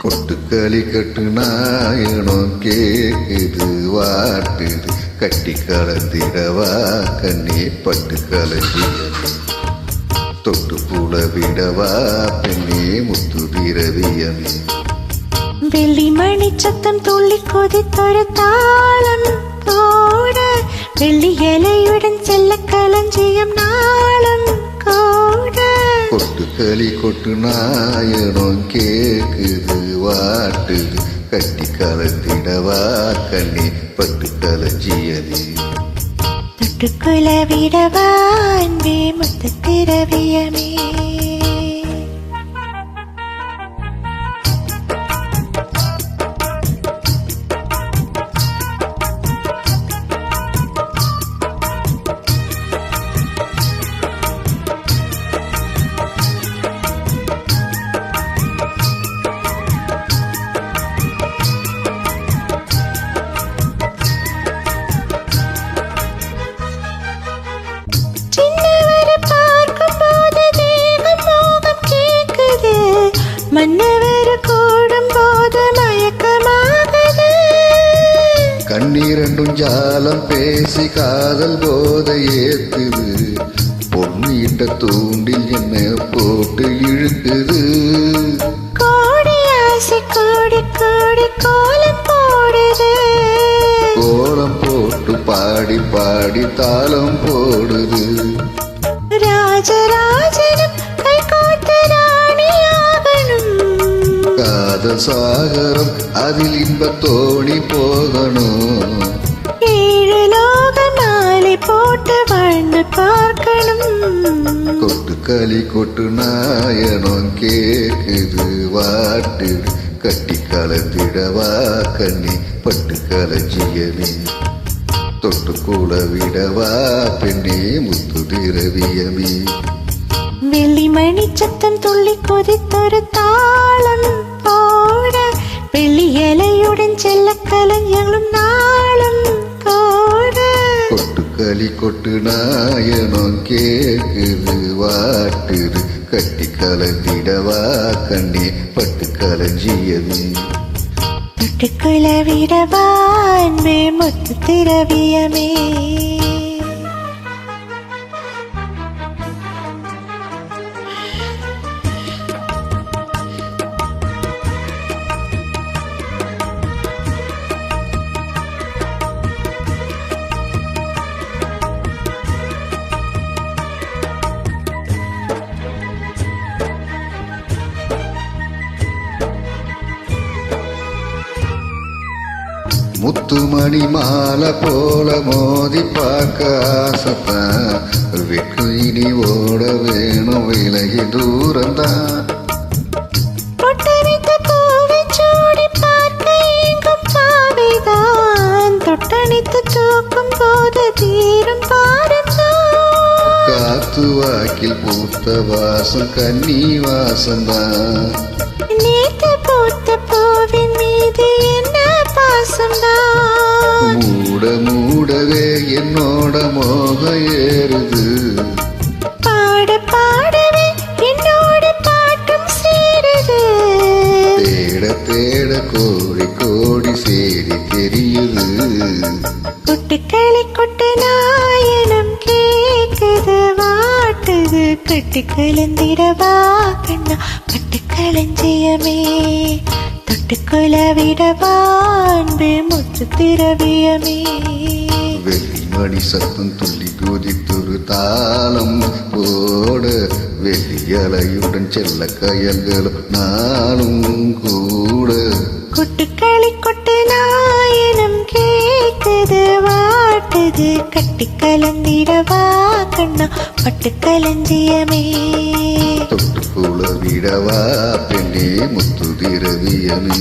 கொட்டுக்களி கட்டு நாயனம் கேக்குது வாட்டுது கட்டி கலந்திடவா கண்ணே பட்டு கலஞ்சியது தொட்டு புல விடவா பெண்ணே முத்து திரவியமே வெள்ளி மணி சத்தம் துள்ளி கொதித்தொரு தாளம் போட வெள்ளி இலையுடன் செல்ல களஞ்சியம் நாளும் கூட கொட்டுக்களி கொட்டு நாயனம் கேக்குது வாட்டுது கட்டி கலந்திடவா கண்ணே பட்டு கலஞ்சியது தொட்டுக்குள்ள விடவா அன்பே முத்து திரவியமே மன்னவர் கூடும் போது மயக்கமாகுது கண்ணீரண்டும் ஜாலம் பேசி காதல் போதை ஏத்துது பொன்னிட்ட தூண்டில் என்ன போட்டு இழுக்குது கோடி ஆசை கோடி கோடி கோலம் போடுது கோலம் போட்டு பாடி பாடி தாளம் போடுது ராஜராஜனும் கை கோட்டு காதல் சாகரம் அதில் இன்ப தோணி போகணும் ஏழு லோக மாலை போட்டு வாழ்ந்து பார்க்கணும் கொட்டுக்களி கொட்டு நாயனம் கேக்குது வாட்டுது கட்டி கலந்திடவா கண்ணி பட்டு கலஞ்சியமே தொட்டு கூட விடவா பெண்ணே முத்து திரவியமே வெள்ளி மணி சத்தம் துள்ளி கொதித்தொரு தாளம் போட வெள்ளி இலையுடன் செல்ல கலைஞர்களும் நாளும் கூட கொட்டுக்களி கொட்டு நாயனம் கேக்குது வாட்டுது கட்டி கலந்திடவா கண்ணே பட்டு கலஞ்சியது தொட்டுக்குள்ள விடவா அன்பே முத்து திரவியமே முத்துமணி மாலை போல மோதி பார்க்க ஆசைத்தான் வெட்டு இனி ஓட வேணும் விலகி தூரந்தான் தொட்டணித்து தூக்கும் போது தீரும் காத்து வாக்கில் பூத்த வாசம் கன்னி வாசம்தான் நேத்து பூத்த பூவின் மீது என்ன பாசம்தான் மூட மூடவே என்னோட மோகம் ஏறுது பாட பாடவே என்னோட பாட்டும் சேருது தேட தேட கோடி கோடி சேரி தெரியுது கொட்டுக்களி கொட்டு நாயனம் கேக்குது வாட்டுது கட்டி கலந்திடவா கண்ணா பட்டு களஞ்சியமே தொட்டுக்குள்ள விடவா அன்பே முத்து திரவியமே வெள்ளி மணி சத்தம் துள்ளி குதித்தொரு தாளம் போட வெள்ளி அலையுடன் செல்ல கயல்களும் நாளும் கூட கொட்டுக்களி கொட்டு நாயனம் கேக்குது வாட்டுது கட்டி கலந்திடவா கண்ணா பட்டு களஞ்சியமே தொட்டுக்குள்ள விடவா பெண்ணே முத்து திரவியமே